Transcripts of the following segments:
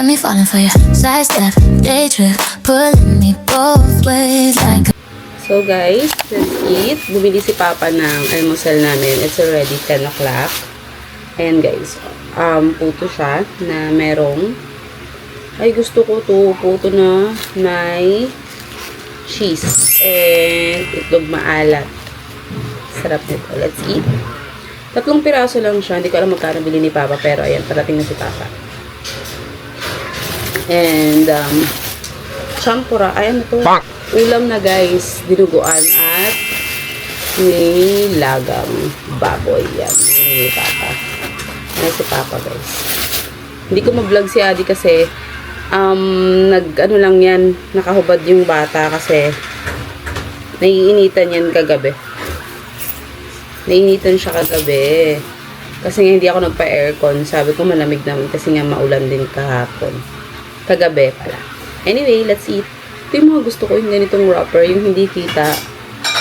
got me falling for you. Sidestep, day trip, pulling me both ways like. So guys, let's eat. Bumili si Papa ng almusal namin. It's already 10 o'clock. Ayan guys. Puto siya na merong, ay gusto ko to, puto na may cheese and itlog maalat. Sarap nito. Let's eat. 3 piraso lang siya. Hindi ko alam magkano bili ni Papa, pero ayan, parating na si Papa. And champura. Ay, ano to? Ulam na guys. Dinuguan at nilagang baboy. Yan. Ni Papa. Ayan si Papa guys. Hindi ko ma-vlog si Adi kasi nag-ano lang yan. Nakahubad yung bata kasi naiinitan yan kagabi. Nainitan siya kagabi. Kasi nga hindi ako nagpa-aircon. Sabi ko malamig naman kasi nga maulan din kahapon. Kagabi pala. Anyway, let's eat. Ito yung mga gusto ko, yung ganitong wrapper, yung hindi kita.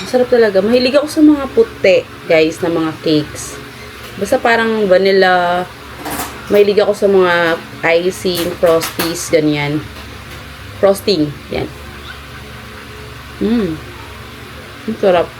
Masarap talaga. Mahilig ako sa mga puti, guys, na mga cakes. Basta parang vanilla. Mahilig ako sa mga icing, frosties, ganyan. Frosting, yan. Ang sarap.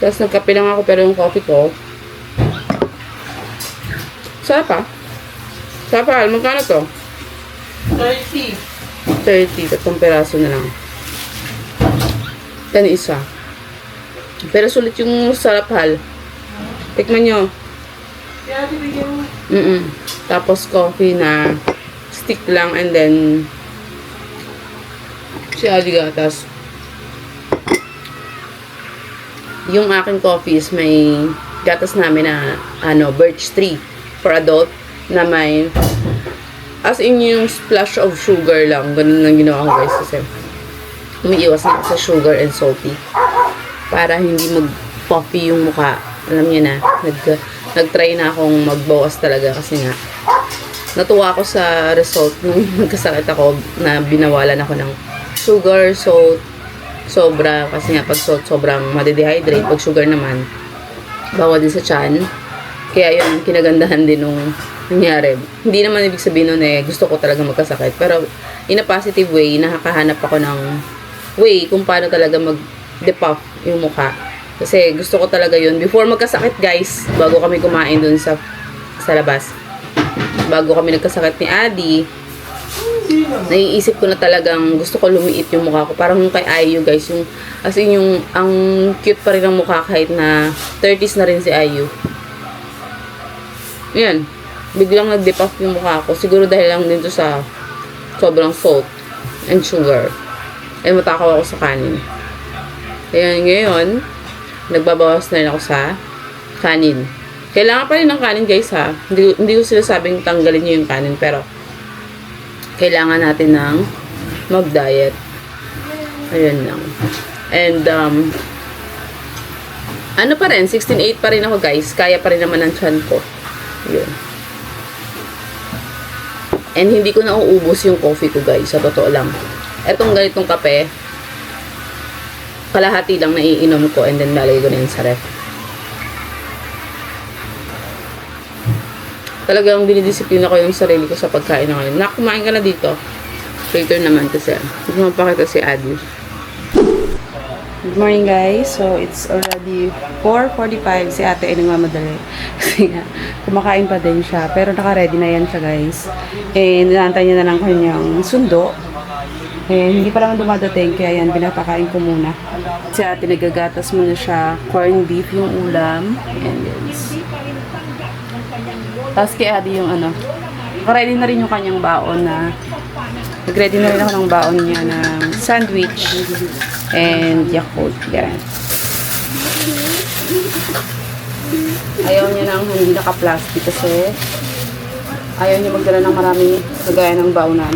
Tapos nagkape lang ako, pero yung coffee ko, sarap pa. Sarap pa, magkano to? 30. 30, 3 peraso na lang. Yan isa. Pero sulit yung sarap hal. Tikman nyo. Tapos coffee na stick lang and then si Adi gatas. Yung aking coffee is may gatas namin na birch tree for adult na may as in yung splash of sugar lang. Ganun lang ginawa ko guys kasi umiiwas na ako sa sugar and salty para hindi mag-puffy yung mukha. Alam niyo na, nag-try na akong magbawas talaga kasi nga natuwa ako sa result nung magkasakit ako na binawalan ako ng sugar, salt, sobra kasi nga pag salt sobrang madidehydrate, pag sugar naman bawal din sa tiyan. Kaya yun, kinagandahan din nung nangyari. Hindi naman ibig sabihin nun gusto ko talaga magkasakit. Pero, in a positive way, nakakahanap ako ng way kung paano talaga mag-depuff yung mukha. Kasi gusto ko talaga yun. Before magkasakit, guys, bago kami kumain dun sa labas, bago kami nagkasakit ni Adi, naiisip ko na talagang gusto ko lumiit yung mukha ko. Parang kay Ayu, guys, yung, as in yung, ang cute pa rin ng mukha kahit na 30s na rin si Ayu. Yan. Biglang nag-depuff yung mukha ko. Siguro dahil lang dito sa sobrang salt and sugar. Eh, matakaw ako sa kanin. Kaya ngayon, nagbabawas na rin ako sa kanin. Kailangan pa rin ng kanin, guys, ha. Hindi ko sila sabing tanggalin nyo yung kanin, pero kailangan natin ng mag-diet. Ayun lang. And, ano pa rin, 16.8 pa rin ako, guys. Kaya pa rin naman ang tiyan ko. Yun. And hindi ko na uubos yung coffee ko, guys. Sa totoo lang. Etong ganitong kape, kalahati lang na iinom ko and then lalagay ko na yun sa ref. Talagang dinidisiplina ko yung sarili ko sa pagkain na ngayon. Kumain ka na dito. Later naman kasi. Hindi ko mapakita si Adi. Good morning, guys. So, it's already 4:45. Si ate ay nagmamadali. Kasi nga, kumakain pa din siya. Pero naka-ready na yan siya, guys. And inaantay niya na lang kanyang sundo. And hindi pa naman dumadating. Kaya yan, pinapakain ko muna. Si ate nagagatas muna siya. Corned beef yung ulam. And yes. Tapos kay Adi yung naka-ready na rin yung kanyang baon na nag-ready na rin ako ng baon niya ng sandwich and Yakult. Yan. Ayaw niya nang hindi naka-plastic kasi ayaw niya magdala ng maraming kagaya ng baonan.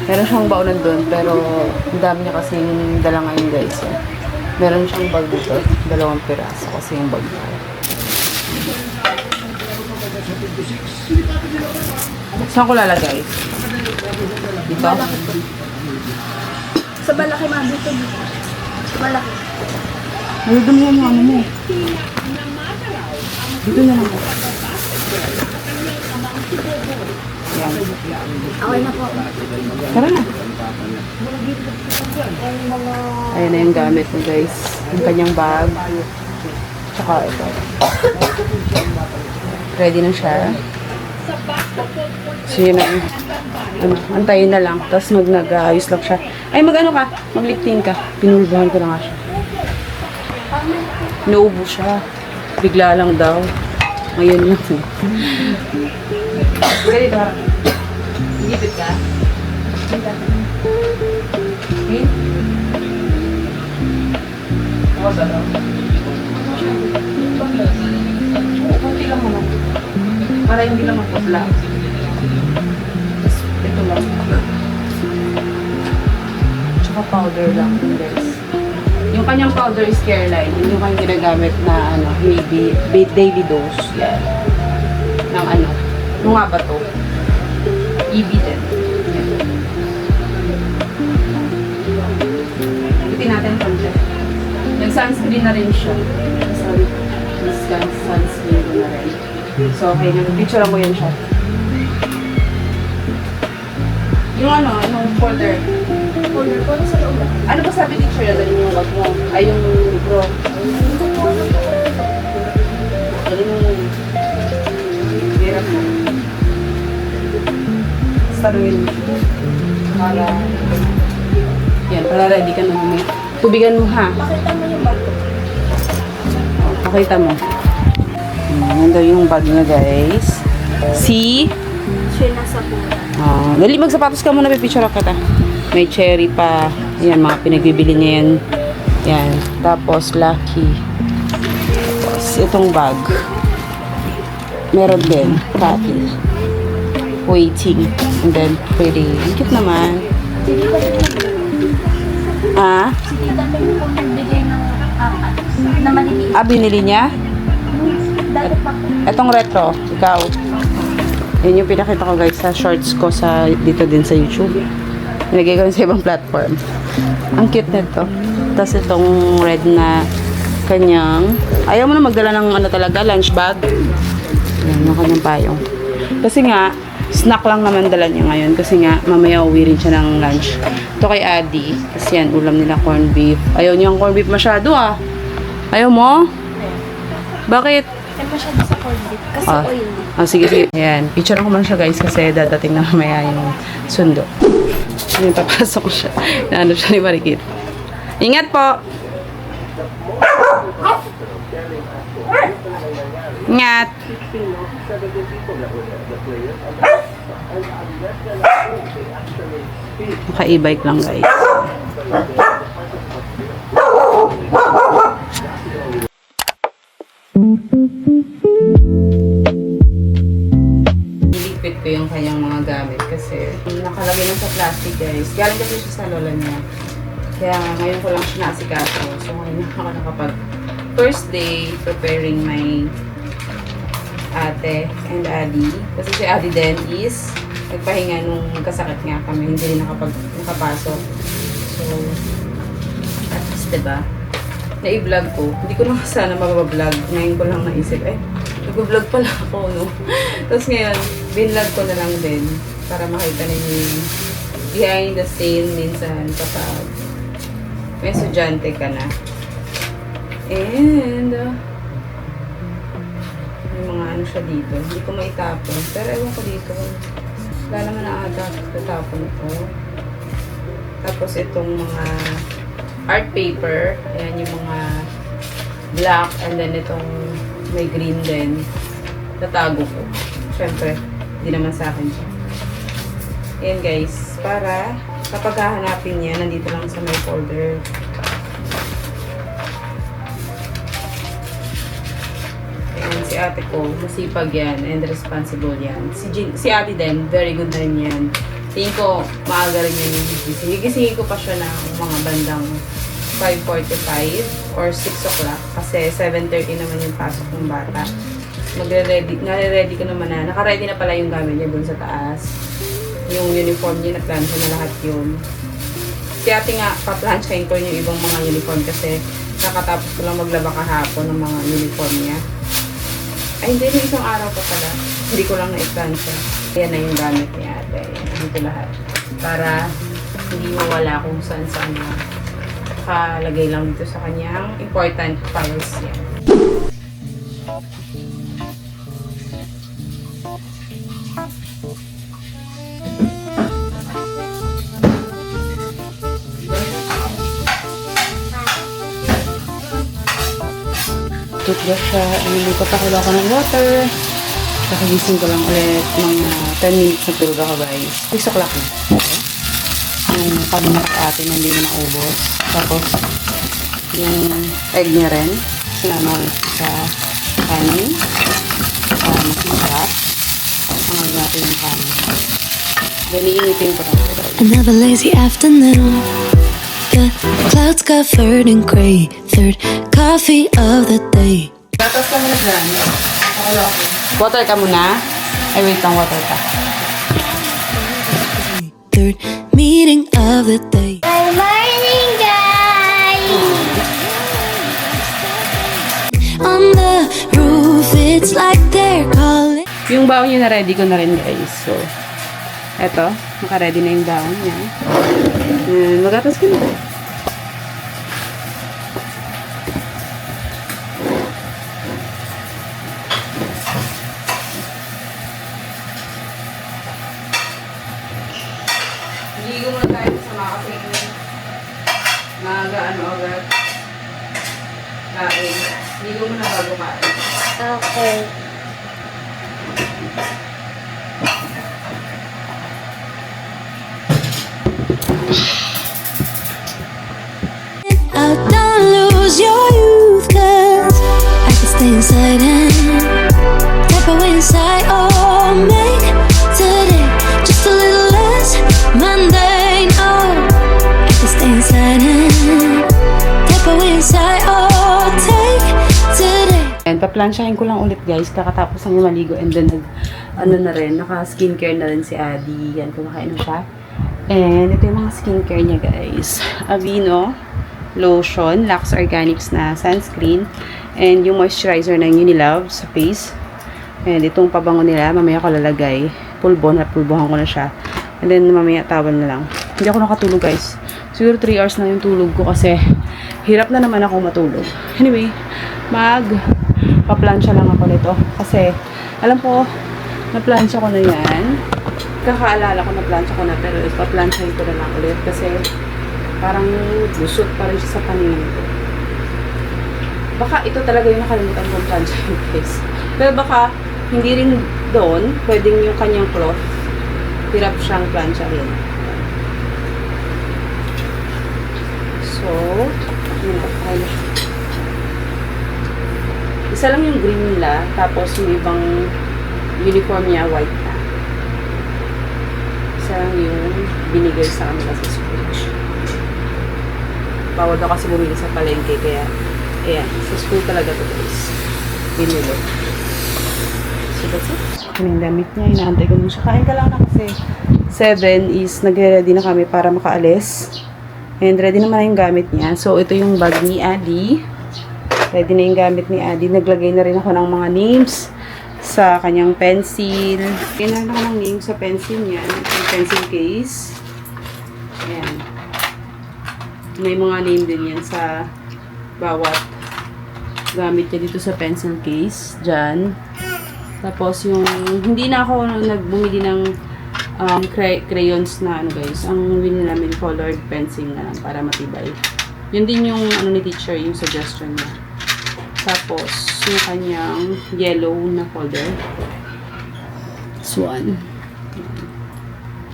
Meron siyang baonan doon pero ang dami niya kasing dala ngayon, guys. Meron siyang bag dito. 2 piraso kasi yung bag niya. Saan ko lalagay? Dito? Sa balaki, ma'am. Dito. Sa balaki. Naludumuhan yung ano mo. Dito na lang. Yan. Okay na po. Tara na. Ayan na yung gamit mo guys. Yung kanyang bag. Tsaka ito. Ready na siya. So yun na. Antayin na lang. Tapos nag-ayos lang siya. Ay mag-ano ka? Mag-lifting ka. Pinulbuhan ko na nga siya. Naubo siya. Bigla lang daw. Ngayon lang. Ganito ha. Higipit ka. Okay? Huwag ka daw. Kunti lang naman. Para hindi lang magpapla. Ito lang. Tsaka powder lang, guys. Yung kanyang powder is Careline. Yun yung kanyang ginagamit na daily dose. Yan. Ng ano. Ano nga ba to? EB din. Yan. Ikutin natin kung siya. Nag-sunscreen na rin siya. Sorry. Sunscreen na rin. So, okay. Nag-picture mo yan siya. Yung ano, yung folder. Folder po sa loob. Ano ba sabi ni Cheryl? Dali yung wag mo. Ay, yung libro. Dali yung hirap mo. Saruin mo. Para, yan, para ready ka na bumili. Tubigan mo ha. Pakita mo yung bag ko. Pakita mo. Yan daw yung bag niya guys. See? Siya nasa pura. Dali, magsapatos ka muna, pipicture kita. May cherry pa. Yan, mga pinagbibili niya yan. Yan. Tapos, Lucky. Tapos, itong bag. Meron din. Cathy. Waiting. And then, pretty. Ang cute naman. Ah? Si Tita Peng po nagbigay ng apat. Na maliliit. Ah, binili niya? Dati pa po. Itong retro. Ikaw. Yan yung pinakita ko guys sa shorts ko sa dito din sa YouTube. Nilagay ko sa ibang platform. Ang cute nito. Tapos itong red na kanyang, ayaw mo na magdala ng ano talaga, lunch bag. Yan, yung kanyang payong. Kasi nga, snack lang naman dala niya ngayon. Kasi nga, mamaya uwi rin siya ng lunch. Ito kay Adi. Kasi yan, ulam nila corned beef. Ayaw niya ang corned beef masyado ah. Ayaw mo? Bakit? Ay masyado sa corned beef. Kasi oily. Sige, sige. Ayan. Picture ko muna siya guys kasi dadating na mamaya yung sundo. Ayan, papasok ko siya. Naano siya ni Marikit. Ingat po! Ingat! Naka-e-bike lang guys. Iligpit ko yung kanyang mga gamit kasi nakalagay lang sa plastic guys. Galing kasi siya sa lola niya. Kaya ngayon ko lang siya naasikaso. So ngayon ako nakapag first day preparing my ate and Adi. Kasi si Adi din is nagpahinga nung kasakit nga kami. Hindi rin nakapasok. So, at least diba? Na-i-vlog ko. Hindi ko na sana mabablog. Ngayon ko lang naisip, nag-vlog pala ako, no? Tapos ngayon, binlog ko na lang din para makita ninyo yung behind the scene minsan kapag may estudyante ka na. And, may mga ano siya dito. Hindi ko maitapon. Pero ewan ko dito. Wala naman na ata tatapon ito. Tapos itong mga art paper. Ayan yung mga black. And then itong may green din. Tatago ko. Siyempre, hindi naman sa akin siya. Ayan guys. Para kapag hahanapin niya, nandito lang sa my folder. Ayan, si ate ko, masipag yan and responsible yan. Si ate din, very good na rin yan. Tingin ko, maaga rin yan yung gigising. Gigisingin ko pa siya ng mga bandang 5:45 or 6 o'clock kasi 7:30 naman yung pasok ng bata. Nare-ready ko naman na. Naka-ready na pala yung gamit niya dun sa taas. Yung uniform niya, na-plansya na lahat yun. Si ate nga, pa-plansyahin ko yung ibang mga uniform kasi kakatapos ko lang maglaba kahapon ng mga uniform niya. Ay, hindi. Isang araw pa pala. Hindi ko lang na-plansya. Yan na yung gamit ni ate. Dito lahat. Para hindi mawala kung saan na kalagay lang dito sa kanyang important files yan. Toothbrush siya. Papakulo ako ng water. Kakagising ko lang ulit ng 10 minutes na tulog ako guys. 6 o'clock na. Yung kabinak atin hindi mo naubos. Tapos yung egg niya rin. Sinama ko sa kanin. Para mas masarap. Ang natin yung kanin. Then iinitin ko lang. Another lazy afternoon. The clouds covered in gray. Third coffee of the day. Gatas ka muna dyan. Water ka muna. Ay, wait lang, water ka. Third meeting of the day. Good morning, guys! On the roof, it's like they're calling. Yung baon niya na ready ko na rin guys. So, eto. Naka-ready na yung baon niya. Magatas ka na. Ligo muna tayo sa mga kasi nagaano agad. Kain. Ligo muna bago kain. Okay. Out, don't lose your youth, 'cause I can stay inside and step away inside. Oh, make today just a little less mundane. Oh, I can stay inside and step away inside. Oh, take today. And paplansyahin ko lang ulit guys, kakatapos ang maligo and then naka-skincare na rin si Adi. Yan, kumakain na siya. And ito yung mga skincare niya guys. Aveeno lotion, Lux Organics na sunscreen, and yung moisturizer ng Unilove sa face. And itong pabango nila, mamaya ko lalagay. Pulbohan ko na siya. And then mamaya tawal na lang. Hindi ako nakatulog guys. Siguro 3 hours na yung tulog ko kasi hirap na naman ako matulog. Anyway, paplansya lang ako nito. Kasi, alam ko, naplansya ko na yan. Kakaalala ko naplansya ko na, pero paplansyahin ko na lang ulit. Kasi, parang busot pa rin siya sa paningin ko. Baka ito talaga yung nakalimutan kong plansyahin guys. Pero baka, hindi rin doon, pwedeng yung kanyang cloth. Hirap siyang plansyahin. So, yun na, kaya na siya. Isa lang yung green nila, tapos yung ibang uniform niya, white na. Isa lang yung binigay sa kanila sa school. Bawal daw kasi bumili sa palengke, kaya, ayan, sa school talaga ito guys. Binili. So, that's it. Ano yung damit niya, inaantay ko nun siya. Kain ka lang na kasi 7 is nagre-ready na kami para makaalis. And ready naman na yung gamit niya. So, ito yung bag ni Adi. Ready na yung gamit ni Adi. Naglagay na rin ako ng mga names sa kanyang pencil. Kailangan ako ng names sa pencil niya. Yung pencil case. Ayan. May mga name din yan sa bawat gamit niya dito sa pencil case. Diyan. Tapos yung, hindi na ako nagbumili ng crayons na ano guys. Ang binili namin colored pencil na lang para matibay. Yun din yung ano ni teacher, yung suggestion niya. Tapos, yung kanyang yellow na folder. This one.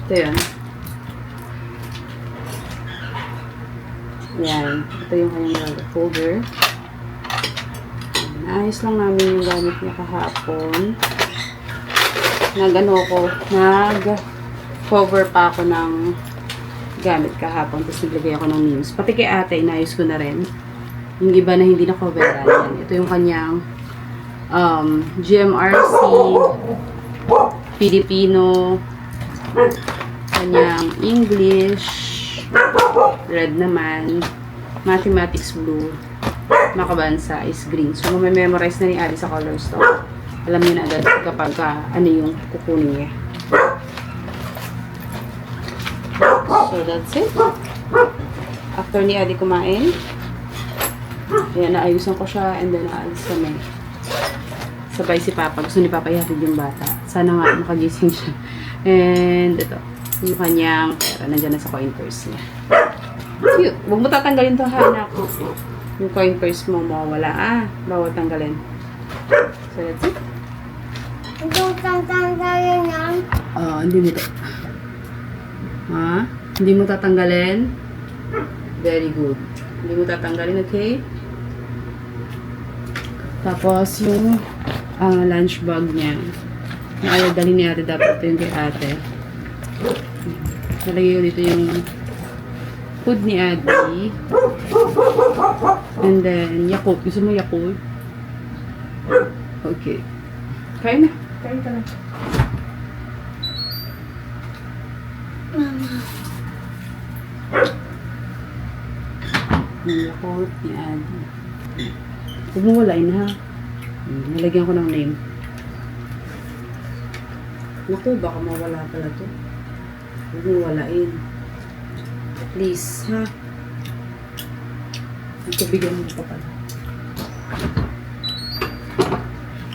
Ito yan. Yan. Ito yung kanyang folder. Ayos lang namin yung gamit niya kahapon. Nag-cover pa ako ng gamit kahapon. Tapos naglagay ako ng names. Pati kay ate, inayos ko na rin. Yung iba na hindi na-coveran. Yan. Ito yung kanyang GMRC, Filipino, kanyang English, red naman, mathematics blue, makabansa is green. So, memorize na ni Ali sa colors to. Alam niyo na agad kapag ano yung kukunin niya. So, that's it. After ni Adi kumain, ayan, naayusan ko siya and then aalis kami. Sabay si Papa. Gusto ni Papa ihatid yung bata. Sana nga makagising siya. And ito, yung kanyang pera. Nandiyan na sa coin purse niya. Cute. Huwag mo tatanggalin to, ha, anak. Yung coin purse mo, mawawala. Bawal tanggalin. So, that's it. Hindi mo to. Ha? Hindi mo tatanggalin? Very good. Hindi mo tatanggalin, okay? Tapos, yung lunch bag niya. Na ayaw dalhin ni ate, dapat ito yung kay ate. Nalagay ko dito yung food ni ate. And then, Yakult. Gusto mo Yakult? Okay. Kain na. Kain ka na. Yung Yakult ni ate. Huwag mo walain, ha? Nalagyan ko ng name. Naku, baka mawala pala to. Huwag mo walain. Please, ha? Ito, bigyan mo pa pala.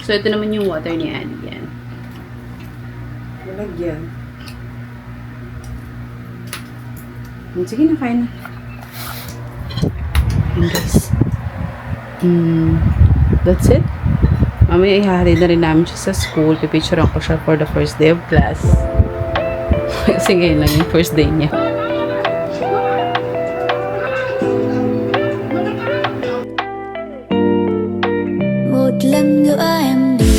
So, ito naman yung water ni Annie. Yan. Nalagyan. Sige na, kain na. And guys. That's it. Mamaya ihahalin na rin namin siya sa school. Pipicturean ko siya for the first day of class. Kasi ngayon lang yung first day niya. Một lần nữa em đi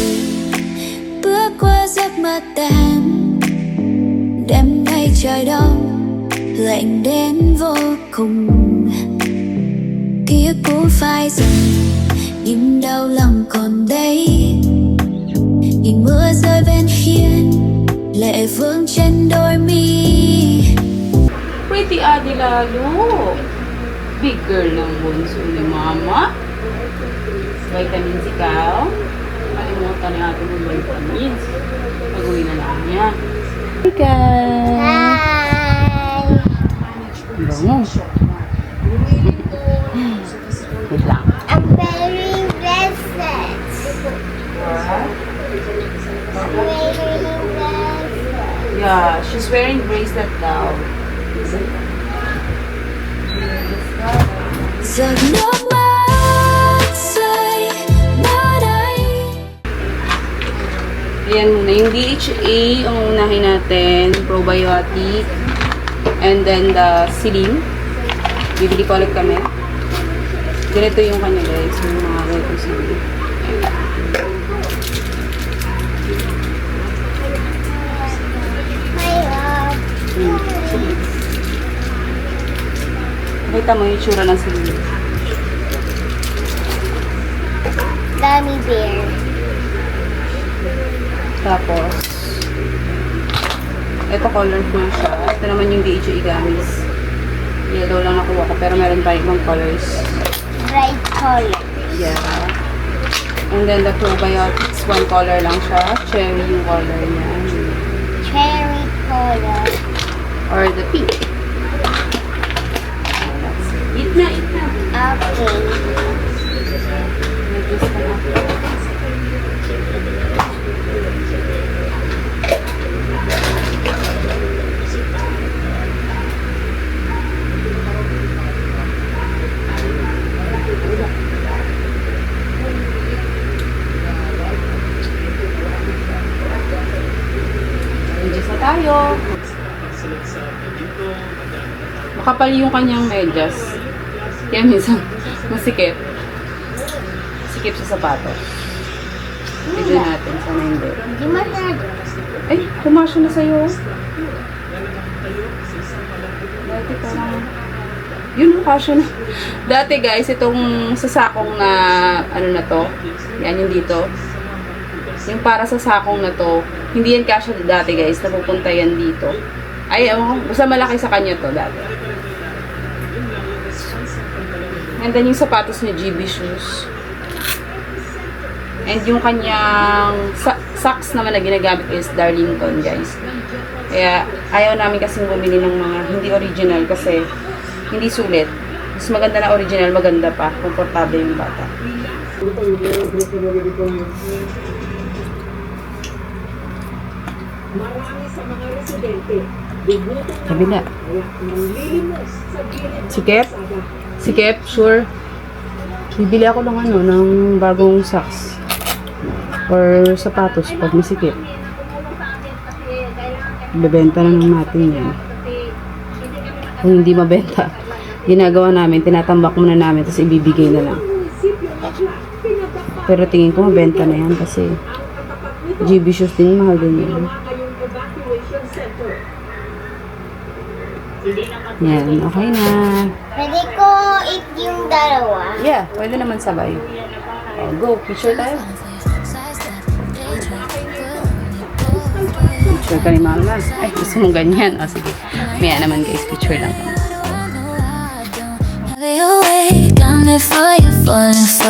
bước qua giấc mơ tan, đêm nay trời đông lạnh đến vô cùng. Ký ức cũ phai dần nhưng đau lòng còn đây. Nhìn mưa rơi bên hiên, lệ vương trên đôi mi. Pretty Adi lalo. Big girl ng bunso ni Mama. Vitamins ikaw. Kalimutan ni ate ng vitamins. Pag-uwi na lang niya. Hi guys! Hi! Bango. Wait lang. I'm wearing bracelets. I'm wearing bracelets. Yeah, she's wearing bracelet now. Giọt nước mắt rơi nơi đây. Ayan muna. Yung DHA, ang unahin natin. Probiotic. And then the Silim. Bibili ko ulit kami. Ganito yung kanya guys. Yung mga ganito Silim. My love. Silim. Nakita mo yung tsura ng Silim. Gummy bear. Tapos, ito colorful siya. Ito naman yung DHA gummies. Yellow lang nakuha ko, pero meron pa ibang colors. Bright color. Yeah. And then the probiotics, one color lang siya. Cherry yung color niya. Cherry color. Or the pink. Eat na, eat na. Okay. Nag-juice ka na. Nag-juice na tayo. Makapal yung kanyang medyas. Kaya minsan, masikip. Sikip sa sapatos. Tignan natin, sana hindi. Hindi masyado. Ay, pumasyo na sa'yo. Dati parang... Yun, kasyo na. Dati guys, itong sasakong na, ano na to, yan yung dito. Yung para sa sakong na to, hindi yan kasyo dati guys, napupunta yan dito. Ay, basta malaki sa kanya to dati. And then yung sapatos niya, GB shoes. And yung kanyang socks naman na ginagamit is Darlington, guys. Kaya ayaw namin kasing bumili ng mga hindi original kasi hindi sulit. Mas maganda na original, maganda pa. Komportable yung bata. Kabila. Sikip? Sikip, sure. Bibili ako ng ano, ng bagong socks. Or sapatos pag masikip. Bebenta na lang natin yan. Kung hindi mabenta, ginagawa namin, tinatambak muna namin, tapos ibibigay na lang. Pero tingin ko mabenta na yan kasi GB shoes din, mahal din yan. Yan, okay na. Pwede ko eat yung dalawa. Yeah, pwede naman sabay. Oh, go, picture tayo. Picture ka ni mama. Ay, gusto mong ganyan. O, sige. Maya naman guys, picture lang kami. Have you awake? Got me for you, falling for